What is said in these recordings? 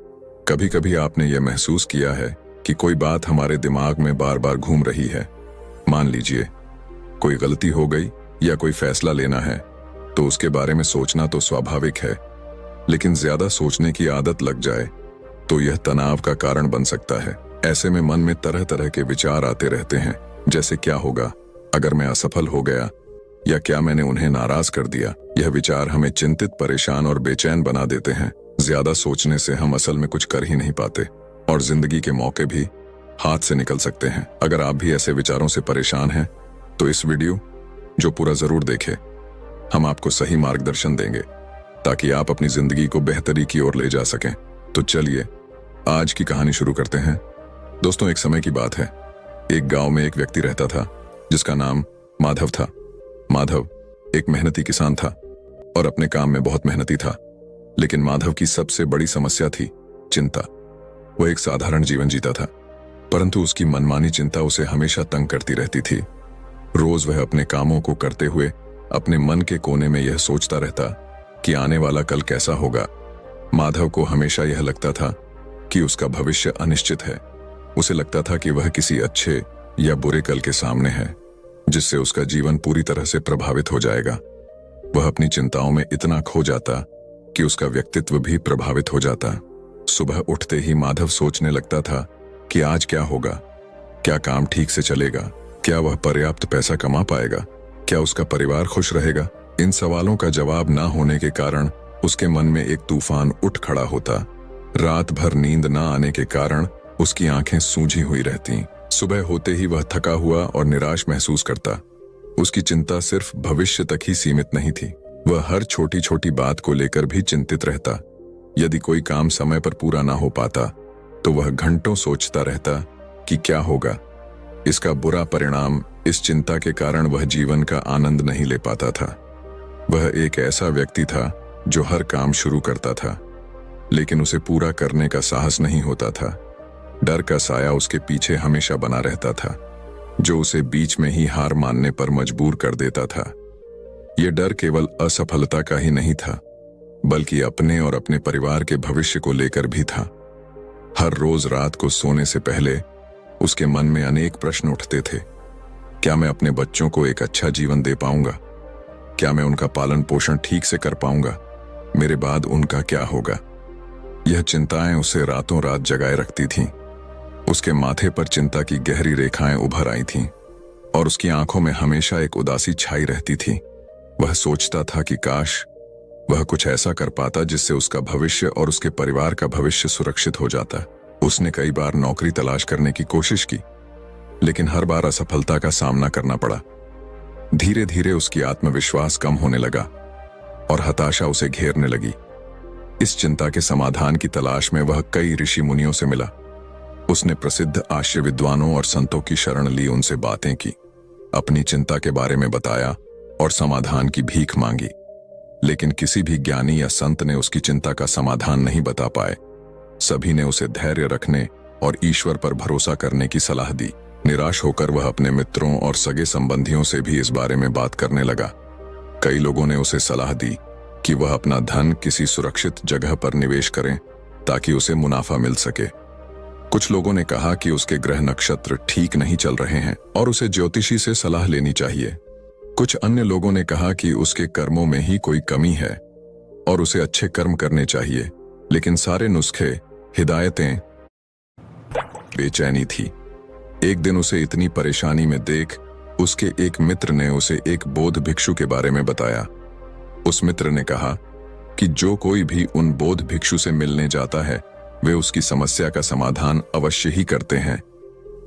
कभी कभी आपने यह महसूस किया है कि कोई बात हमारे दिमाग में बार बार घूम रही है। मान लीजिए कोई गलती हो गई या कोई फैसला लेना है तो उसके बारे में सोचना तो स्वाभाविक है, लेकिन ज्यादा सोचने की आदत लग जाए तो यह तनाव का कारण बन सकता है। ऐसे में मन में तरह तरह के विचार आते रहते हैं, जैसे क्या होगा अगर मैं असफल हो गया, या क्या मैंने उन्हें नाराज कर दिया। यह विचार हमें चिंतित, परेशान और बेचैन बना देते हैं। ज्यादा सोचने से हम असल में कुछ कर ही नहीं पाते और जिंदगी के मौके भी हाथ से निकल सकते हैं। अगर आप भी ऐसे विचारों से परेशान हैं तो इस वीडियो जो पूरा जरूर देखें। हम आपको सही मार्गदर्शन देंगे ताकि आप अपनी जिंदगी को बेहतरी की ओर ले जा सकें। तो चलिए आज की कहानी शुरू करते हैं। दोस्तों, एक समय की बात है। एक गांव में एक व्यक्ति रहता था जिसका नाम माधव था। माधव एक मेहनती किसान था और अपने काम में बहुत मेहनती था, लेकिन माधव की सबसे बड़ी समस्या थी चिंता। वह एक साधारण जीवन जीता था, परंतु उसकी मनमानी चिंता उसे हमेशा तंग करती रहती थी। रोज वह अपने कामों को करते हुए अपने मन के कोने में यह सोचता रहता कि आने वाला कल कैसा होगा। माधव को हमेशा यह लगता था कि उसका भविष्य अनिश्चित है। उसे लगता था कि वह किसी अच्छे या बुरे कल के सामने है, जिससे उसका जीवन पूरी तरह से प्रभावित हो जाएगा। वह अपनी चिंताओं में इतना खो जाता कि उसका व्यक्तित्व भी प्रभावित हो जाता। सुबह उठते ही माधव सोचने लगता था कि आज क्या होगा, क्या काम ठीक से चलेगा, क्या वह पर्याप्त पैसा कमा पाएगा, क्या उसका परिवार खुश रहेगा। इन सवालों का जवाब ना होने के कारण उसके मन में एक तूफान उठ खड़ा होता। रात भर नींद ना आने के कारण उसकी आंखें सूजी हुई रहती। सुबह होते ही वह थका हुआ और निराश महसूस करता। उसकी चिंता सिर्फ भविष्य तक ही सीमित नहीं थी, वह हर छोटी छोटी बात को लेकर भी चिंतित रहता। यदि कोई काम समय पर पूरा ना हो पाता तो वह घंटों सोचता रहता कि क्या होगा। इसका बुरा परिणाम, इस चिंता के कारण वह जीवन का आनंद नहीं ले पाता था। वह एक ऐसा व्यक्ति था जो हर काम शुरू करता था, लेकिन उसे पूरा करने का साहस नहीं होता था। डर का साया उसके पीछे हमेशा बना रहता था, जो उसे बीच में ही हार मानने पर मजबूर कर देता था। यह डर केवल असफलता का ही नहीं था, बल्कि अपने और अपने परिवार के भविष्य को लेकर भी था। हर रोज रात को सोने से पहले उसके मन में अनेक प्रश्न उठते थे। क्या मैं अपने बच्चों को एक अच्छा जीवन दे पाऊंगा? क्या मैं उनका पालन पोषण ठीक से कर पाऊंगा? मेरे बाद उनका क्या होगा? यह चिंताएं उसे रातों रात जगाए रखती थीं। उसके माथे पर चिंता की गहरी रेखाएं उभर आई थीं और उसकी आंखों में हमेशा एक उदासी छाई रहती थी। वह सोचता था कि काश वह कुछ ऐसा कर पाता जिससे उसका भविष्य और उसके परिवार का भविष्य सुरक्षित हो जाता। उसने कई बार नौकरी तलाश करने की कोशिश की, लेकिन हर बार असफलता का सामना करना पड़ा। धीरे धीरे उसकी आत्मविश्वास कम होने लगा और हताशा उसे घेरने लगी। इस चिंता के समाधान की तलाश में वह कई ऋषि मुनियों से मिला। उसने प्रसिद्ध आर्य विद्वानों और संतों की शरण ली, उनसे बातें की, अपनी चिंता के बारे में बताया और समाधान की भीख मांगी। लेकिन किसी भी ज्ञानी या संत ने उसकी चिंता का समाधान नहीं बता पाए। सभी ने उसे धैर्य रखने और ईश्वर पर भरोसा करने की सलाह दी। निराश होकर वह अपने मित्रों और सगे संबंधियों से भी इस बारे में बात करने लगा। कई लोगों ने उसे सलाह दी कि वह अपना धन किसी सुरक्षित जगह पर निवेश करें ताकि उसे मुनाफा मिल सके। कुछ लोगों ने कहा कि उसके ग्रह नक्षत्र ठीक नहीं चल रहे हैं और उसे ज्योतिषी से सलाह लेनी चाहिए। कुछ अन्य लोगों ने कहा कि उसके कर्मों में ही कोई कमी है और उसे अच्छे कर्म करने चाहिए, लेकिन सारे नुस्खे, हिदायतें बेचैनी थी। एक दिन उसे इतनी परेशानी में देख उसके एक मित्र ने उसे एक बौद्ध भिक्षु के बारे में बताया। उस मित्र ने कहा कि जो कोई भी उन बौद्ध भिक्षु से मिलने जाता है वे उसकी समस्या का समाधान अवश्य ही करते हैं,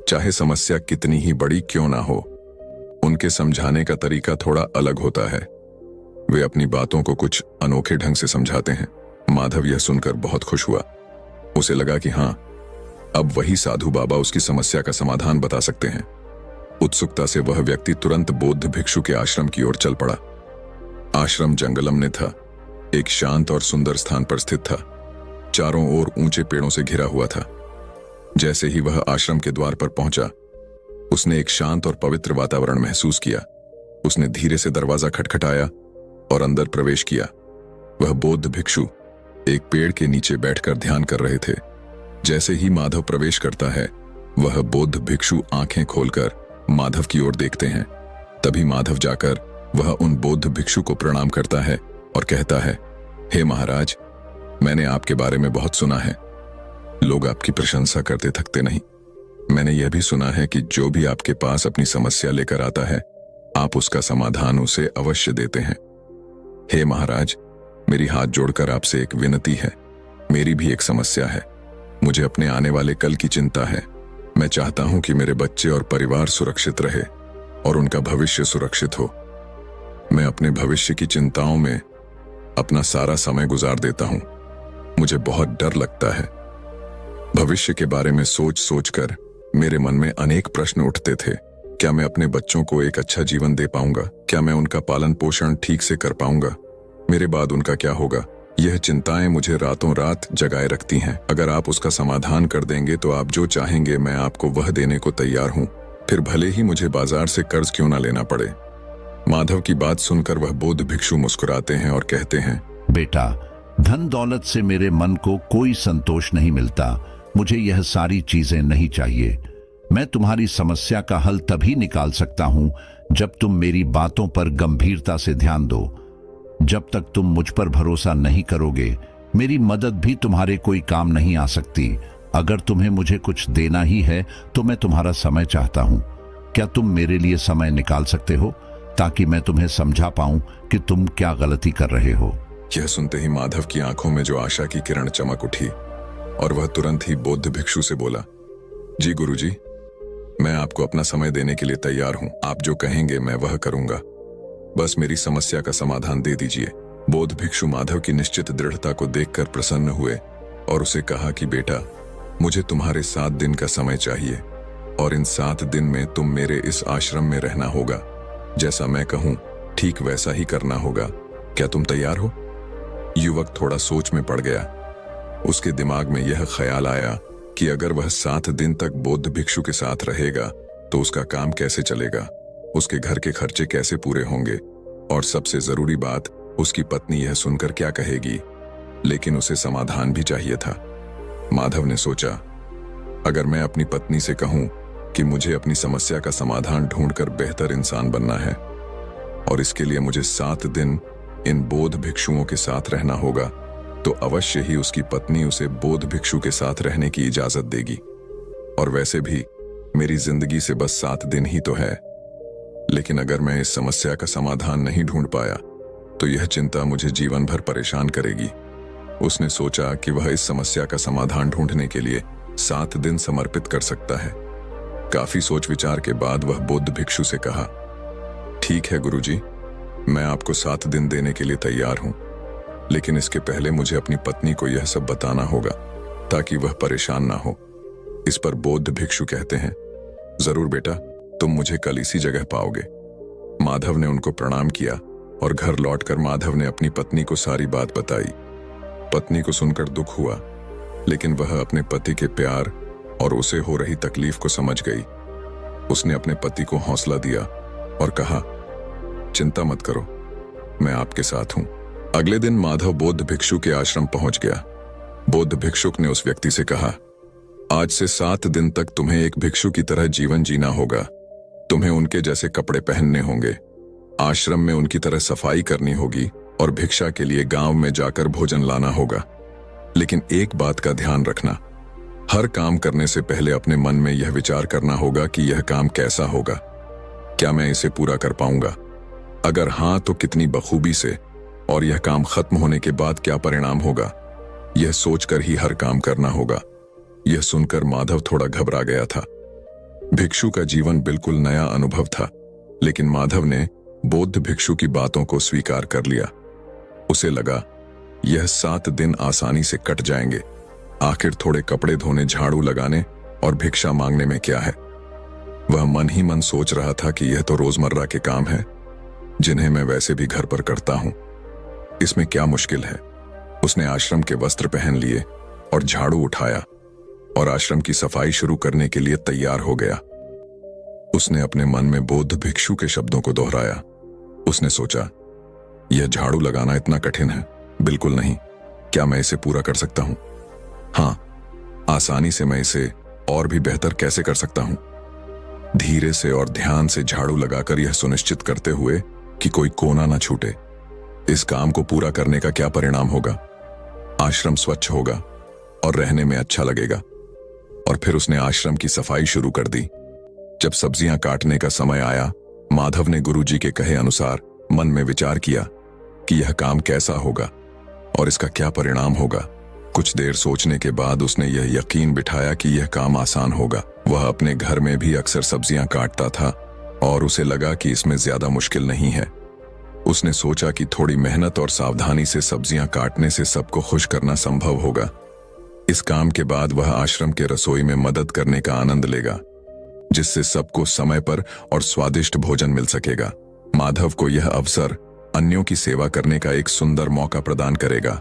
चाहे समस्या कितनी ही बड़ी क्यों ना हो। उनके समझाने का तरीका थोड़ा अलग होता है। वे अपनी बातों को कुछ अनोखे ढंग से समझाते हैं। माधव यह सुनकर बहुत खुश हुआ। उसे लगा कि हाँ, अब वही साधु बाबा उसकी समस्या का समाधान बता सकते हैं। उत्सुकता से वह व्यक्ति तुरंत बौद्ध भिक्षु के आश्रम की ओर चल पड़ा। आश्रम जंगलम में था, एक शांत और सुंदर स्थान पर स्थित था। चारों ओर ऊंचे पेड़ों से घिरा हुआ था। जैसे ही वह आश्रम के द्वार पर पहुंचा, उसने एक शांत और पवित्र वातावरण महसूस किया। उसने धीरे से दरवाजा खटखटाया और अंदर प्रवेश किया। वह बौद्ध भिक्षु एक पेड़ के नीचे बैठकर ध्यान कर रहे थे। जैसे ही माधव प्रवेश करता है, वह बौद्ध भिक्षु आंखें खोलकर माधव की ओर देखते हैं। तभी माधव जाकर वह उन बौद्ध भिक्षु को प्रणाम करता है और कहता है, हे महाराज, मैंने आपके बारे में बहुत सुना है। लोग आपकी प्रशंसा करते थकते नहीं। मैंने यह भी सुना है कि जो भी आपके पास अपनी समस्या लेकर आता है, आप उसका समाधान उसे अवश्य देते हैं। हे महाराज, मेरी हाथ जोड़कर आपसे एक विनती है। मेरी भी एक समस्या है। मुझे अपने आने वाले कल की चिंता है। मैं चाहता हूं कि मेरे बच्चे और परिवार सुरक्षित रहे और उनका भविष्य सुरक्षित हो। मैं अपने भविष्य की चिंताओं में अपना सारा समय गुजार देता हूं। मुझे बहुत डर लगता है। भविष्य के बारे में सोच सोचकर मेरे मन में अनेक प्रश्न उठते थे। क्या मैं अपने बच्चों को एक अच्छा जीवन दे पाऊंगा? क्या मैं उनका पालन पोषण ठीक से कर पाऊंगा? मेरे बाद उनका क्या होगा? यह चिंताएं मुझे रातों रात जगाए रखती हैं। अगर आप उसका समाधान कर देंगे तो आप जो चाहेंगे मैं आपको वह देने को तैयार हूं, फिर भले ही मुझे बाजार से कर्ज क्यों ना लेना पड़े। माधव की बात सुनकर वह बौद्ध भिक्षु मुस्कुराते हैं और कहते हैं, बेटा, धन दौलत से मेरे मन को कोई संतोष नहीं मिलता। मुझे यह सारी चीजें नहीं चाहिए। मैं तुम्हारी समस्या का हल तभी निकाल सकता हूं जब तुम मेरी बातों पर गंभीरता से ध्यान दो। जब तक तुम मुझ पर भरोसा नहीं करोगे, मेरी मदद भी तुम्हारे कोई काम नहीं आ सकती। अगर तुम्हें मुझे कुछ देना ही है तो मैं तुम्हारा समय चाहता हूं। क्या तुम मेरे लिए समय निकाल सकते हो ताकि मैं तुम्हें समझा पाऊं कि तुम क्या गलती कर रहे हो? यह सुनते ही माधव की आंखों में जो आशा की किरण चमक उठी और वह तुरंत ही बौद्ध भिक्षु से बोला, जी गुरुजी, मैं आपको अपना समय देने के लिए तैयार हूं। आप जो कहेंगे मैं वह करूंगा। बस मेरी समस्या का समाधान दे दीजिए। बौद्ध भिक्षु माधव की निश्चित दृढ़ता को देखकर प्रसन्न हुए और उसे कहा कि बेटा, मुझे तुम्हारे 7 दिन का समय चाहिए और इन 7 दिन में तुम मेरे इस आश्रम में रहना होगा। जैसा मैं कहूं ठीक वैसा ही करना होगा। क्या तुम तैयार हो? युवक थोड़ा सोच में पड़ गया। उसके दिमाग में यह ख्याल आया कि अगर वह 7 दिन तक बौद्ध भिक्षु के साथ रहेगा तो उसका काम कैसे चलेगा, उसके घर के खर्चे कैसे पूरे होंगे और सबसे जरूरी बात, उसकी पत्नी यह सुनकर क्या कहेगी। लेकिन उसे समाधान भी चाहिए था। माधव ने सोचा, अगर मैं अपनी पत्नी से कहूं कि मुझे अपनी समस्या का समाधान ढूंढकर बेहतर इंसान बनना है और इसके लिए मुझे 7 दिन इन बौद्ध भिक्षुओं के साथ रहना होगा, तो अवश्य ही उसकी पत्नी उसे बौद्ध भिक्षु के साथ रहने की इजाजत देगी। और वैसे भी मेरी जिंदगी से बस 7 दिन ही तो है। लेकिन अगर मैं इस समस्या का समाधान नहीं ढूंढ पाया तो यह चिंता मुझे जीवन भर परेशान करेगी। उसने सोचा कि वह इस समस्या का समाधान ढूंढने के लिए 7 दिन समर्पित कर सकता है। काफी सोच विचार के बाद वह बौद्ध भिक्षु से कहा, ठीक है गुरुजी, मैं आपको 7 दिन देने के लिए तैयार हूं, लेकिन इसके पहले मुझे अपनी पत्नी को यह सब बताना होगा ताकि वह परेशान ना हो। इस पर बौद्ध भिक्षु कहते हैं, जरूर बेटा, तुम मुझे कल इसी जगह पाओगे। माधव ने उनको प्रणाम किया और घर लौटकर माधव ने अपनी पत्नी को सारी बात बताई। पत्नी को सुनकर दुख हुआ, लेकिन वह अपने पति के प्यार और उसे हो रही तकलीफ को समझ गई। उसने अपने पति को हौसला दिया और कहा, चिंता मत करो, मैं आपके साथ हूं। अगले दिन माधव बौद्ध भिक्षु के आश्रम पहुंच गया। बौद्ध भिक्षुक ने उस व्यक्ति से कहा, आज से 7 दिन तक तुम्हें एक भिक्षु की तरह जीवन जीना होगा। तुम्हें उनके जैसे कपड़े पहनने होंगे, आश्रम में उनकी तरह सफाई करनी होगी और भिक्षा के लिए गांव में जाकर भोजन लाना होगा। लेकिन एक बात का ध्यान रखना, हर काम करने से पहले अपने मन में यह विचार करना होगा कि यह काम कैसा होगा, क्या मैं इसे पूरा कर पाऊंगा, अगर हां तो कितनी बखूबी से, और यह काम खत्म होने के बाद क्या परिणाम होगा, यह सोचकर ही हर काम करना होगा। यह सुनकर माधव थोड़ा घबरा गया था। भिक्षु का जीवन बिल्कुल नया अनुभव था, लेकिन माधव ने बौद्ध भिक्षु की बातों को स्वीकार कर लिया। उसे लगा यह 7 दिन आसानी से कट जाएंगे। आखिर थोड़े कपड़े धोने, झाड़ू लगाने और भिक्षा मांगने में क्या है। वह मन ही मन सोच रहा था कि यह तो रोजमर्रा के काम है जिन्हें मैं वैसे भी घर पर करता हूं, इसमें क्या मुश्किल है। उसने आश्रम के वस्त्र पहन लिए और झाड़ू उठाया और आश्रम की सफाई शुरू करने के लिए तैयार हो गया। उसने अपने मन में बौद्ध भिक्षु के शब्दों को दोहराया। उसने सोचा, यह झाड़ू लगाना इतना कठिन है? बिल्कुल नहीं। क्या मैं इसे पूरा कर सकता हूं? हाँ, आसानी से मैं इसे और भी बेहतर कैसे कर सकता हूं? धीरे से और ध्यान से झाड़ू लगाकर यह सुनिश्चित करते हुए कि कोई कोना ना छूटे। इस काम को पूरा करने का क्या परिणाम होगा? आश्रम स्वच्छ होगा और रहने में अच्छा लगेगा। और फिर उसने आश्रम की सफाई शुरू कर दी। जब सब्जियां काटने का समय आया, माधव ने गुरुजी के कहे अनुसार मन में विचार किया कि यह काम कैसा होगा और इसका क्या परिणाम होगा। कुछ देर सोचने के बाद उसने यह यकीन बिठाया कि यह काम आसान होगा। वह अपने घर में भी अक्सर सब्जियां काटता था और उसे लगा कि इसमें ज्यादा मुश्किल नहीं है। उसने सोचा कि थोड़ी मेहनत और सावधानी से सब्जियां काटने से सबको खुश करना संभव होगा। इस काम के बाद वह आश्रम के रसोई में मदद करने का आनंद लेगा, जिससे सबको समय पर और स्वादिष्ट भोजन मिल सकेगा। माधव को यह अवसर अन्यों की सेवा करने का एक सुंदर मौका प्रदान करेगा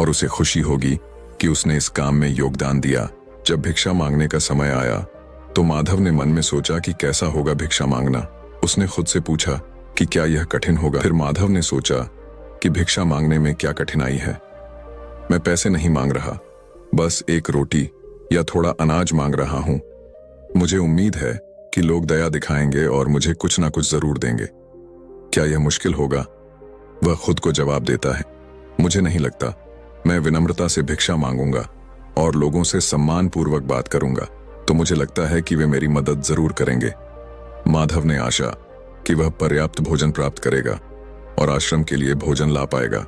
और उसे खुशी होगी कि उसने इस काम में योगदान दिया। जब भिक्षा मांगने का समय आया तो माधव ने मन में सोचा कि कैसा होगा भिक्षा मांगना। उसने खुद से पूछा कि क्या यह कठिन होगा। फिर माधव ने सोचा कि भिक्षा मांगने में क्या कठिनाई है। मैं पैसे नहीं मांग रहा, बस एक रोटी या थोड़ा अनाज मांग रहा हूं। मुझे उम्मीद है कि लोग दया दिखाएंगे और मुझे कुछ ना कुछ जरूर देंगे। क्या यह मुश्किल होगा? वह खुद को जवाब देता है, मुझे नहीं लगता। मैं विनम्रता से भिक्षा मांगूंगा और लोगों से सम्मान पूर्वक बात करूंगा तो मुझे लगता है कि वे मेरी मदद जरूर करेंगे। माधव ने आशा कि वह पर्याप्त भोजन प्राप्त करेगा और आश्रम के लिए भोजन ला पाएगा।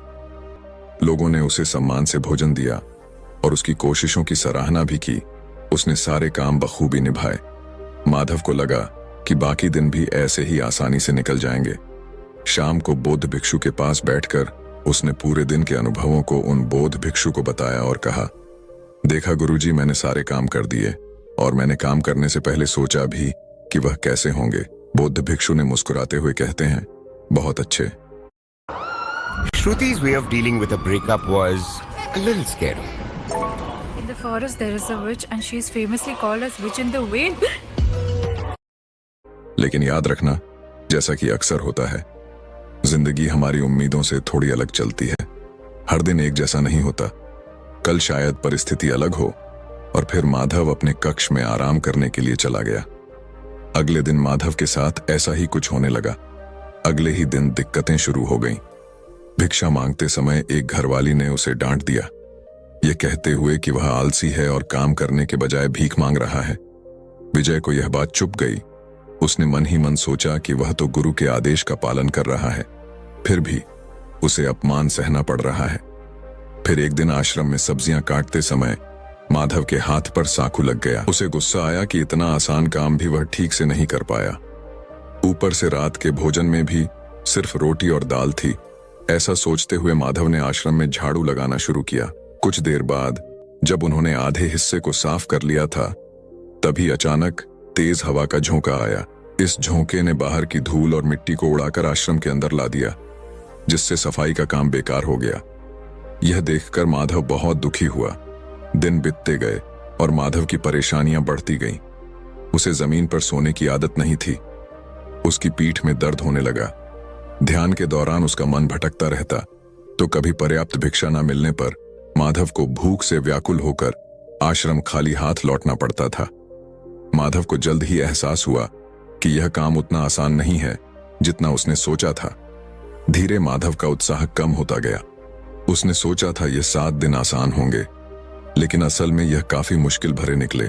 लोगों ने उसे सम्मान से भोजन दिया और उसकी कोशिशों की सराहना भी की। उसने सारे काम बखूबी निभाए। माधव को लगा कि बाकी दिन भी ऐसे ही आसानी से निकल जाएंगे। शाम को बौद्ध भिक्षु के पास बैठकर उसने पूरे दिन के अनुभवों को उन बौद्ध भिक्षु को बताया और कहा, देखा गुरुजी, मैंने सारे काम कर दिए और मैंने काम करने से पहले सोचा भी कि वह कैसे होंगे। बौद्ध भिक्षु ने मुस्कुराते हुए कहते हैं, बहुत अच्छे। Shruti's way of dealing with a breakup was a little scary. In the forest there is a witch and she is famously called as Witch in the Wind. लेकिन याद रखना, जैसा कि अक्सर होता है, जिंदगी हमारी उम्मीदों से थोड़ी अलग चलती है। हर दिन एक जैसा नहीं होता। कल शायद परिस्थिति अलग हो। और फिर माधव अपने कक्ष में आराम करने के लिए चला गया। अगले दिन माधव के साथ ऐसा ही कुछ होने लगा। अगले ही दिन दिक्कतें शुरू हो गईं। भिक्षा मांगते समय एक घरवाली ने उसे डांट दिया, ये कहते हुए कि वह आलसी है और काम करने के बजाय भीख मांग रहा है। विजय को यह बात चुभ गई। उसने मन ही मन सोचा कि वह तो गुरु के आदेश का पालन कर रहा है, फिर भी उसे अपमान सहना पड़ रहा है। फिर एक दिन आश्रम में सब्जियां काटते समय माधव के हाथ पर साखू लग गया। उसे गुस्सा आया कि इतना आसान काम भी वह ठीक से नहीं कर पाया। ऊपर से रात के भोजन में भी सिर्फ रोटी और दाल थी। ऐसा सोचते हुए माधव ने आश्रम में झाड़ू लगाना शुरू किया। कुछ देर बाद जब उन्होंने आधे हिस्से को साफ कर लिया था, तभी अचानक तेज हवा का झोंका आया। इस झोंके ने बाहर की धूल और मिट्टी को उड़ाकर आश्रम के अंदर ला दिया, जिससे सफाई का काम बेकार हो गया। यह देखकर माधव बहुत दुखी हुआ। दिन बीतते गए और माधव की परेशानियां बढ़ती गईं। उसे जमीन पर सोने की आदत नहीं थी। उसकी पीठ में दर्द होने लगा। ध्यान के दौरान उसका मन भटकता रहता, तो कभी पर्याप्त भिक्षा न मिलने पर माधव को भूख से व्याकुल होकर आश्रम खाली हाथ लौटना पड़ता था। माधव को जल्द ही एहसास हुआ कि यह काम उतना आसान नहीं है जितना उसने सोचा था। धीरे माधव का उत्साह कम होता गया। उसने सोचा था ये 7 दिन आसान होंगे, लेकिन असल में यह काफी मुश्किल भरे निकले।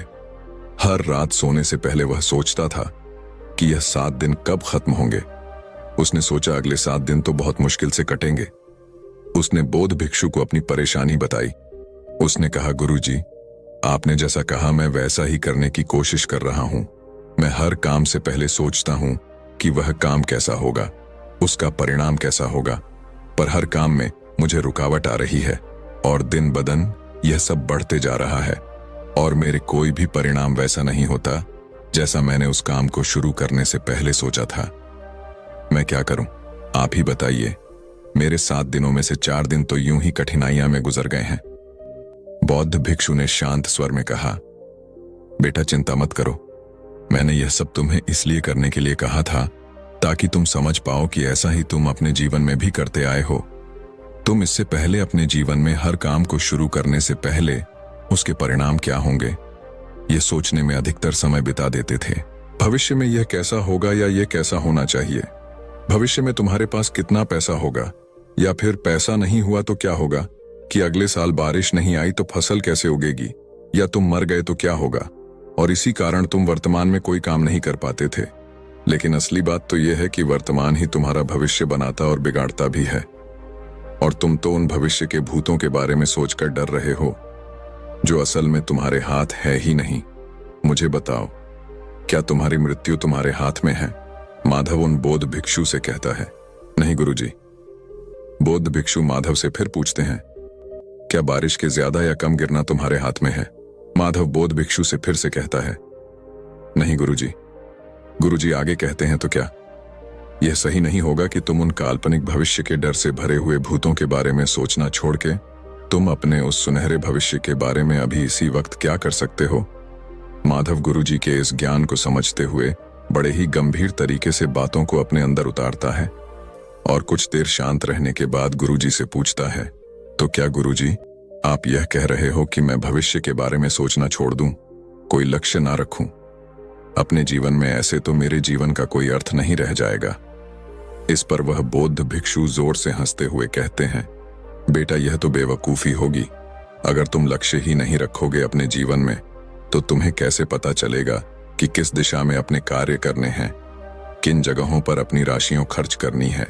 हर रात सोने से पहले वह सोचता था कि यह 7 दिन कब खत्म होंगे। उसने सोचा अगले 7 दिन तो बहुत मुश्किल से कटेंगे। उसने बौद्ध भिक्षु को अपनी परेशानी बताई। उसने कहा, गुरुजी, आपने जैसा कहा मैं वैसा ही करने की कोशिश कर रहा हूं। मैं हर काम से पहले सोचता हूं कि वह काम कैसा होगा, उसका परिणाम कैसा होगा, पर हर काम में मुझे रुकावट आ रही है और दिन ब दिन यह सब बढ़ते जा रहा है और मेरे कोई भी परिणाम वैसा नहीं होता जैसा मैंने उस काम को शुरू करने से पहले सोचा था। मैं क्या करूं? आप ही बताइए। मेरे 7 दिनों में से 4 दिन तो यूं ही कठिनाइयां में गुजर गए हैं। बौद्ध भिक्षु ने शांत स्वर में कहा, बेटा चिंता मत करो। मैंने यह सब तुम्हें इसलिए करने के लिए कहा था ताकि तुम समझ पाओ कि ऐसा ही तुम अपने जीवन में भी करते आए हो। तुम इससे पहले अपने जीवन में हर काम को शुरू करने से पहले उसके परिणाम क्या होंगे ये सोचने में अधिकतर समय बिता देते थे। भविष्य में यह कैसा होगा या यह कैसा होना चाहिए। भविष्य में तुम्हारे पास कितना पैसा होगा, या फिर पैसा नहीं हुआ तो क्या होगा, कि अगले साल बारिश नहीं आई तो फसल कैसे उगेगी, या तुम मर गए तो क्या होगा। और इसी कारण तुम वर्तमान में कोई काम नहीं कर पाते थे। लेकिन असली बात तो यह है कि वर्तमान ही तुम्हारा भविष्य बनाता और बिगाड़ता भी है। और तुम तो उन भविष्य के भूतों के बारे में सोचकर डर रहे हो जो असल में तुम्हारे हाथ है ही नहीं। मुझे बताओ, क्या तुम्हारी मृत्यु तुम्हारे हाथ में है? माधव उन बौद्ध भिक्षु से कहता है। नहीं गुरुजी। बौद्ध भिक्षु माधव से फिर पूछते हैं, क्या बारिश के ज्यादा या कम गिरना तुम्हारे हाथ में है? माधव बौद्ध भिक्षु से फिर से कहता है, नहीं गुरुजी। गुरुजी आगे कहते हैं, तो क्या यह सही नहीं होगा कि तुम उन काल्पनिक भविष्य के डर से भरे हुए भूतों के बारे में सोचना छोड़ के तुम अपने उस सुनहरे भविष्य के बारे में अभी इसी वक्त क्या कर सकते हो? माधव गुरुजी के इस ज्ञान को समझते हुए बड़े ही गंभीर तरीके से बातों को अपने अंदर उतारता है और कुछ देर शांत रहने के बाद गुरुजी से पूछता है, तो क्या गुरुजी आप यह कह रहे हो कि मैं भविष्य के बारे में सोचना छोड़ दूं, कोई लक्ष्य ना रखूं? अपने जीवन में ऐसे तो मेरे जीवन का कोई अर्थ नहीं रह जाएगा। इस पर वह बौद्ध भिक्षु जोर से हंसते हुए कहते हैं, बेटा यह तो बेवकूफी होगी। अगर तुम लक्ष्य ही नहीं रखोगे अपने जीवन में तो तुम्हें कैसे पता चलेगा कि किस दिशा में अपने कार्य करने हैं, किन जगहों पर अपनी राशियों खर्च करनी है।